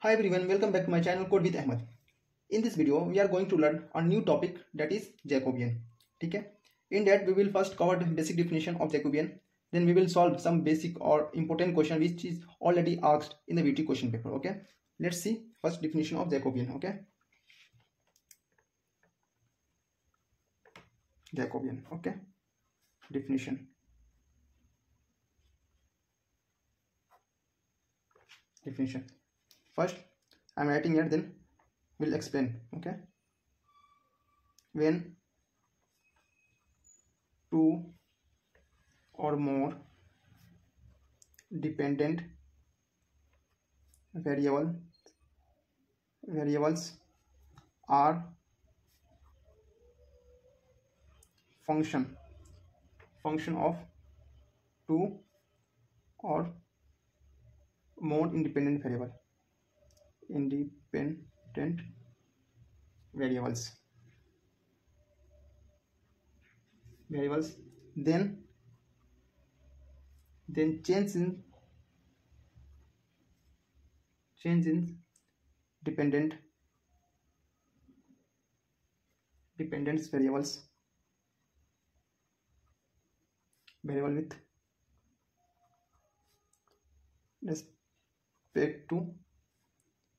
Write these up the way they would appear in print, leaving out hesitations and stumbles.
Hi everyone, welcome back to my channel Code with Ahmed. In this video, we are going to learn a new topic that is Jacobian. ठीक है? In that, we will first cover the basic definition of Jacobian. Then we will solve some basic or important question which is already asked in the VT question paper. Okay? Let's see first definition of Jacobian. Okay? Jacobian. Okay? Definition. First, I am writing here. Then we'll explain. Okay? When two or more dependent variables are function of two or more independent variables, then change in dependence variable with respect to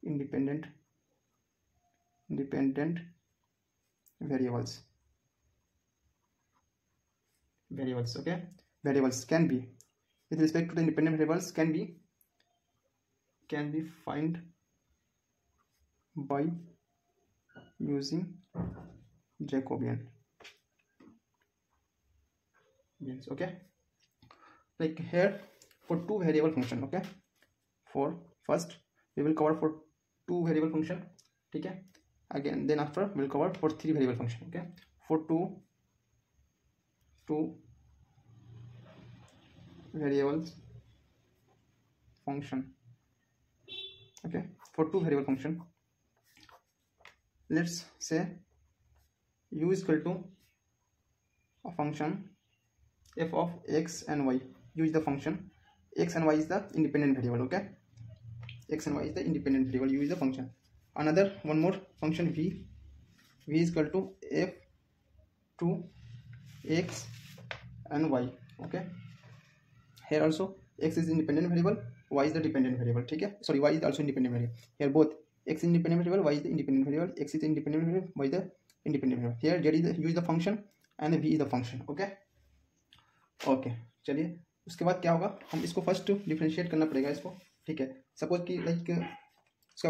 independent variables. Okay, variables can be with respect to the independent variables can be find by using Jacobian. Okay, like here for two variable function. Okay, for first we will cover for two variable function. Okay, again then after we will cover for three variable function. Okay, for two variables function. Okay, for two variable function, let's say u is equal to a function f of x and y. U is the function, x and y is the independent variable. Okay, x and y is the independent variable, u is the function. Another one more function v is equal to f to x and y. Okay, here also x is independent variable, y is the dependent variable. Okay, sorry, y is also independent variable. Here both x is independent variable, y is the independent variable, x is the independent variable, y is the independent variable. Here z is the, u is the function and v is the function. Okay, चलिए उसके बाद क्या होगा, हम इसको first differentiate करना पड़ेगा इसको. ठीक है, सपोज कि लाइक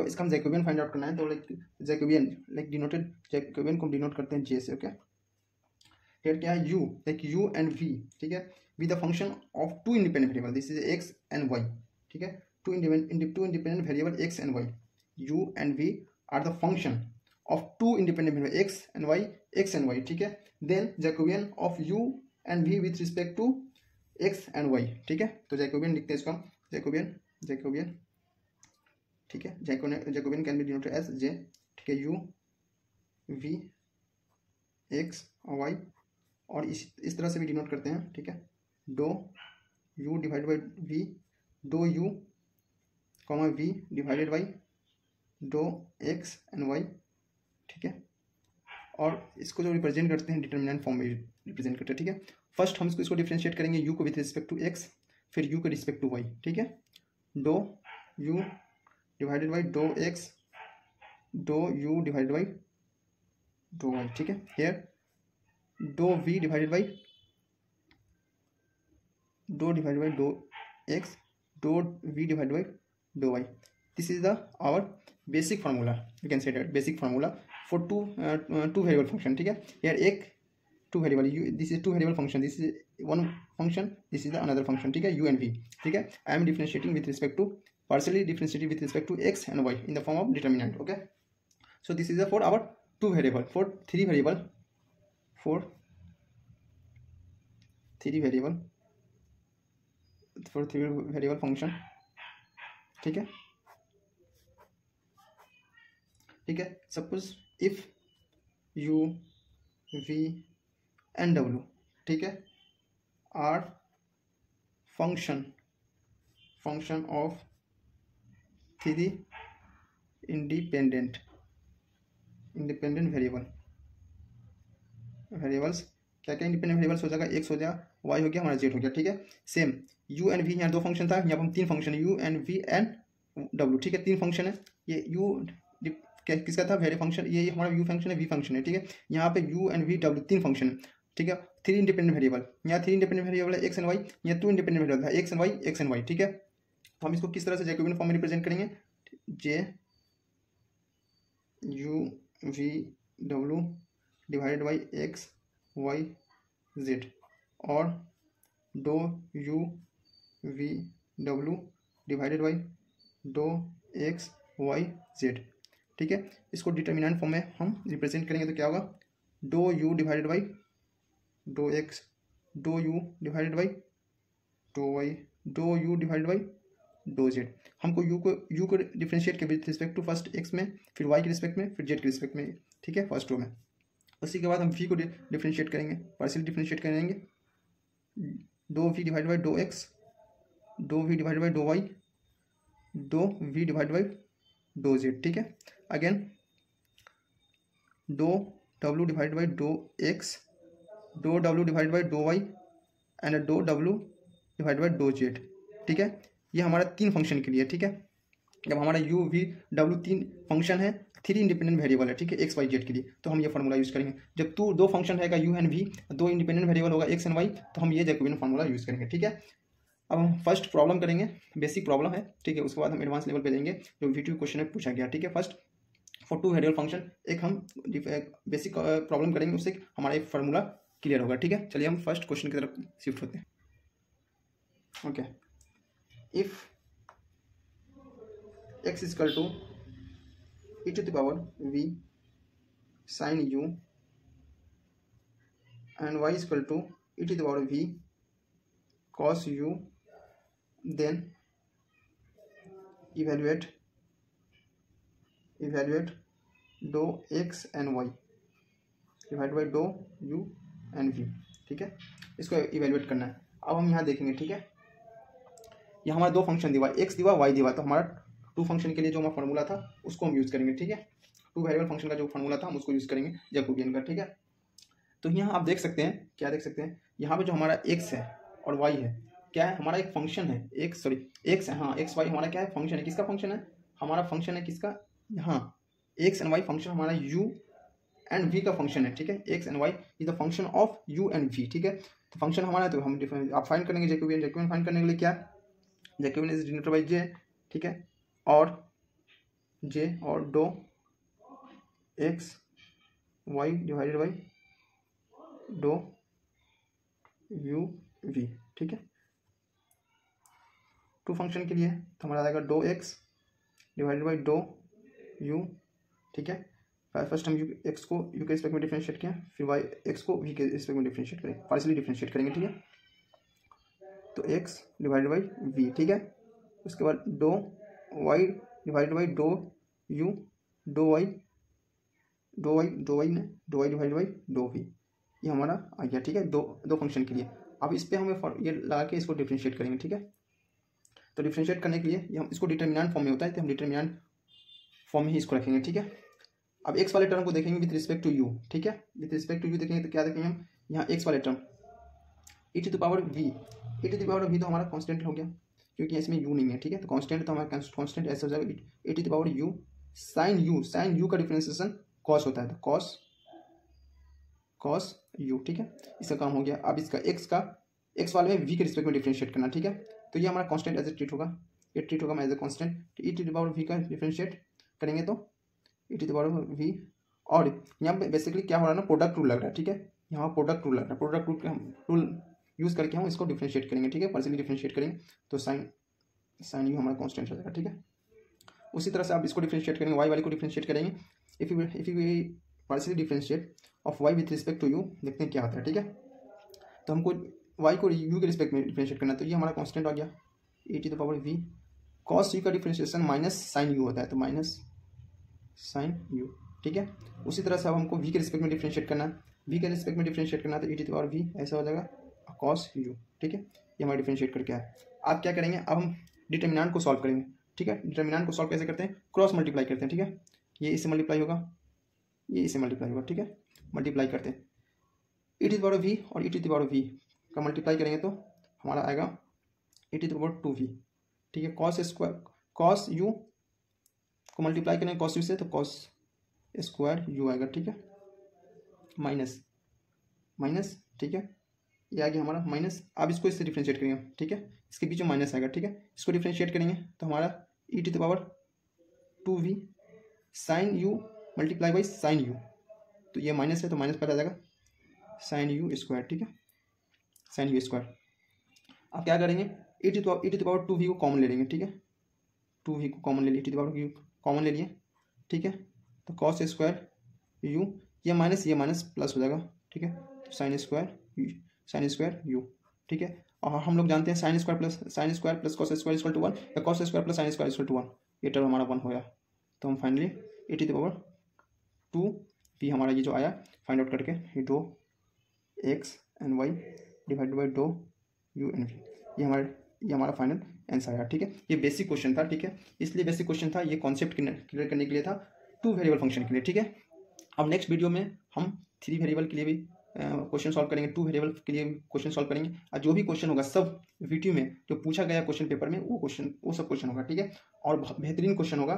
इसका हम जैकोबियन फाइंड आउट करना है, तो like Jacobian like denoted Jacobian को हम डिनोट करते हैं जे से. ओके, हियर क्या है, u like u and v. ठीक है, be the function of two independent variable, this is x and y. ठीक है, two independent variable x and y, u and v are the function of two independent variable x and y. ठीक है, then Jacobian of u and v with respect to x and y. ठीक है, तो Jacobian लिखते हैं इसको हम Jacobian. ठीक है, Jacobian can be denoted as j. ठीक है, u v x और y, और इस तरह से भी डिनोट करते हैं. ठीक है, दो u डिवाइड बाई v, दो u comma v divided by दो x एंड y. ठीक है, और इसको जो रिप्रेजेंट करते हैं डिटर्मिनेंट फॉर्म में रिप्रेजेंट करते हैं. ठीक है, फर्स्ट हम इसको डिफरेंशिएट करेंगे u को विथ रिस्पेक्ट टू x, फिर u को रिस्पेक्ट टू y. ठीक है, दो u डिवाइडेड बाई दो x, दो u डिवाइडेड बाई दो y. ठीक है, हियर दो v डिवाइडेड बाई दो x, दो v डिवाइडेड बाई दो y. This is the our basic formula, you can say that basic formula for two variable function. ठीक है, हियर एक two variable, this is two variable function, this is one function, this is the another function. ठीक है, u and v. ठीक है, I am differentiating with respect to partially differentiated with respect to x and y in the form of determinant. Okay, so this is for our two variable. For three variable function. ठीक है, suppose if u v and w. ठीक है, are function of three independent variables क्या क्या independent variables हो जाएगा, x हो गया, वाई हो गया, हमारा जेड हो गया, ठीक है। सेम यू एंड वी, यहाँ 2 फंक्शन था, यहाँ पर हम 3 फंक्शन है, यू एंड वी एंड डब्ल्यू, ठीक है, 3 फंक्शन है। ये यू किसका था, वेरी फंक्शन, ये हमारा यू फंक्शन है, वी फंक्शन है, ठीक है। यहाँ पे you and V W 3 function है, ठीक है। 3 इंडिपेंडेंट वेरिएबल, यहाँ 3 इंडिपेंडेंट वेरिएबल है, एक्स एंड वाई, यहाँ 2 इंडिपेंडेंट वेरिएबल है, एक्स एंड वाई, ठीक है। तो हम इसको किस तरह से जैकोबियन फॉर्म में रिप्रेजेंट करेंगे, J U V W divided by X Y Z, और दो U V W divided by दो एक्स वाई जेड, ठीक है। इसको डिटर्मिनेंट फॉर्म में हम रिप्रेजेंट करेंगे तो क्या होगा, दो यू डिवाइडेड बाई दो एक्स, दो यू डिवाइडेड बाई दो वाई, दो यू डिवाइडेड बाई दो जेड। हमको यू को डिफ्रेंशिएट के with respect to first x में, फिर वाई के रिस्पेक्ट में, फिर जेड के रिस्पेक्ट में, ठीक है, फर्स्ट रो में। उसी के बाद हम वी को डिफ्रेंशिएट करेंगे, पार्शियल डिफ्रेंशिएट करेंगे, दो वी डिवाइड बाई दो एक्स, दो वी डिवाइड बाई दो वाई, दो वी डिवाइड बाई दो जेड, ठीक है। अगेन दो डब्ल्यू डिवाइड बाई दो एक्स, दो डब्ल्यू डिवाइड बाई दो वाई एंड दो डब्ल्यू डिवाइड बाई दो जेड, ठीक है। ये हमारा 3 फंक्शन के लिए, ठीक है। जब हमारा यू वी डब्ल्यू 3 फंक्शन है, 3 इंडिपेंडेंट वेरिएबल है, ठीक है, एक्स वाई जेड के लिए, तो हम ये फार्मूला यूज़ करेंगे। जब 2 फंक्शन रहेगा u and v, 2 independent variable होगा एक्स एंड वाई, तो हम ये जैकोबियन फार्मूला यूज़ करेंगे, ठीक है। अब हम फर्स्ट प्रॉब्लम करेंगे, बेसिक प्रॉब्लम है, ठीक है। उसके बाद हम एडवांस लेवल पे जाएंगे, जो वीडियो क्वेश्चन में पूछा गया, ठीक है। फर्स्ट फॉर 2 वेरिएबल फंक्शन, एक हम बेसिक प्रॉब्लम करेंगे, उससे हमारा एक फार्मूला क्लियर होगा, ठीक है। चलिए हम फर्स्ट क्वेश्चन की तरफ शिफ्ट होते हैं। Okay, if x is equal to e to the power v sin u and y is equal to e to the power v cos u, then evaluate दो x and y divide by दो u and v, ठीक है। इसको evaluate करना है। अब हम यहाँ देखेंगे, ठीक है, यहाँ हमारा 2 फंक्शन दिया, x दिया, y दिया, तो हमारा 2 फंक्शन के लिए जो हमारा फार्मूला था उसको हम यूज़ करेंगे, ठीक है। 2 वेरिएबल फंक्शन का जो फार्मूला था हम उसको यूज़ करेंगे जैकोबियन का, ठीक है। तो यहाँ आप देख सकते हैं, क्या देख सकते हैं, यहाँ पे जो हमारा x है और y है, क्या है, हमारा एक फंक्शन है, x है, हाँ, x y हमारा क्या है, फंक्शन है। किसका फंक्शन है, हमारा फंक्शन है किसका, यहाँ x एंड y फंक्शन हमारा u एंड v का फंक्शन है, ठीक है। x and y is the function of u and v, ठीक है। तो फंक्शन हमारा है, तो हम आप फाइंड करेंगे जैकोबियन फाइंड करने के लिए क्या, Jacobian is denoted by j, ठीक है, और j और दो x y डिवाइडेड बाई दो u v, ठीक है। 2 फंक्शन के लिए तो हमारा आएगा दो x डिवाइडेड बाई दो u, ठीक है। फर्स्ट हम x को u के रिस्पेक्ट में डिफरेंशिएट किया, फिर y x को v के रिस्पेक्ट में डिफरेंशिएट करेंगे, पार्शियली डिफरेंशिएट करेंगे, ठीक है। तो x डिवाइडेड बाई v, ठीक है। उसके बाद दो y डिवाइडेड बाई दो u, दो y डिवाइडेड बाई दो v, ये हमारा आ गया, ठीक है, दो फंक्शन के लिए। अब इस पर हमें ये लगा के इसको डिफरेंशिएट करेंगे, ठीक है। तो डिफरेंशिएट करने के लिए हम इसको डिटर्मिनेंट फॉर्म में होता है, तो हम डिटर्मिनेंट फॉर्म में ही इसको रखेंगे, ठीक है। अब x वाले टर्म को देखेंगे विद रिस्पेक्ट टू u, ठीक है। विद रिस्पेक्ट टू u देखेंगे तो क्या देखेंगे हम, यहाँ x वाले term e to the power v तो हमारा कांस्टेंट हो गया, क्योंकि इसमें u नहीं है, ठीक है। तो कांस्टेंट तो हमारा कांस्टेंट ऐसे हो जाएगा, e to the power u sine u का डिफरेंशिएशन cos होता है, तो cos u, ठीक है। इसका काम हो गया। अब इसका x वाले में v के रिस्पेक्ट में डिफरेंशिएट करना, ठीक है। तो ये हमारा कांस्टेंट एज ए ट्रीट होगा, ये ट्रीट होगा एज ए कांस्टेंट। तो e to the power v का डिफरेंशिएट करेंगे तो e to the power v, और यहाँ पे बेसिकली क्या हो रहा है ना, प्रोडक्ट रूल लग रहा है, ठीक है। यहाँ प्रोडक्ट रूल लग रहा है, प्रोडक्ट रूल का हम रूल यूज़ करके हम इसको डिफरेंशिएट करेंगे, ठीक है, पार्शियली डिफरेंशिएट करेंगे, तो साइन यू हमारा कांस्टेंट हो जाएगा, ठीक है। उसी तरह से आप इसको डिफरेंशिएट करेंगे, वाई वाले को डिफरेंशिएट करेंगे। If you partially differentiate of y with respect to u, देखते हैं क्या होता है, ठीक है। तो हमको वाई को यू के रिस्पेक्ट में डिफरेंशिएट करना है, तो ये हमारा कांस्टेंट आ गया e to the power v, cos u का डिफरेंशिएशन माइनस साइन यू होता है, तो माइनस साइन यू, ठीक है। उसी तरह से अब हमको v के रिस्पेक्ट में डिफरेंशिएट करना है, v के रिस्पेक्ट में डिफरेंशिएट करना है, तो e to the power v ऐसा हो जाएगा cos u, ठीक है। ये हमारा डिफरेंशिएट करके है। आप क्या करेंगे, अब हम डिटर्मिनेंट को सॉल्व करेंगे, ठीक है। डिटर्मिनेंट को सॉल्व कैसे करते हैं, क्रॉस मल्टीप्लाई करते हैं, ठीक है। ये इससे मल्टीप्लाई होगा, ये इससे मल्टीप्लाई होगा, ठीक है। मल्टीप्लाई करते हैं e to the power v और e to the power v का मल्टीप्लाई करेंगे तो हमारा आएगा e to the power 2v, ठीक है। कॉस स्क्वायर, कॉस u को मल्टीप्लाई करेंगे कॉस u से तो कॉस स्क्वायर u आएगा, ठीक है। माइनस माइनस, ठीक है, ये आ गया हमारा माइनस। अब इसको इससे डिफ्रेंशिएट करेंगे, ठीक है। इसके बीच में माइनस आएगा, ठीक है। इसको डिफ्रेंशिएट करेंगे तो हमारा e to the power 2v sine u multiply by sine u, तो ये माइनस है तो माइनस पर आ जाएगा साइन u स्क्वायर, ठीक है, साइन u स्क्वायर। अब क्या करेंगे, e to the power 2v को कॉमन ले लेंगे, ठीक है। 2v को कॉमन ले लिए, e to the power v common ले लिए, ठीक है। तो कॉस स्क्वायर u, ये माइनस प्लस हो जाएगा, ठीक है। तो साइन स्क्वायर u, ठीक है। और हम लोग जानते हैं sine square plus cos square equal to 1 या cos square plus sine square equal to 1, ये टर्म हमारा 1 होगा। तो हम finally e to the power 2v हमारा ये जो आया फाइंड आउट करके, ये दो x and y divide by दो u एंड v, ये हमारा फाइनल आंसर आया, ठीक है। ये बेसिक क्वेश्चन था, ठीक है, इसलिए बेसिक क्वेश्चन था, ये कॉन्सेप्ट क्लियर करने के लिए था, 2 वेरिएबल फंक्शन के लिए, ठीक है। अब नेक्स्ट वीडियो में हम 3 वेरिएबल के लिए भी क्वेश्चन सॉल्व करेंगे, 2 वेरिएबल के लिए क्वेश्चन सॉल्व करेंगे, और जो भी क्वेश्चन होगा सब वीडियो में जो पूछा गया क्वेश्चन पेपर में वो सब क्वेश्चन होगा, ठीक है। और बेहतरीन क्वेश्चन होगा,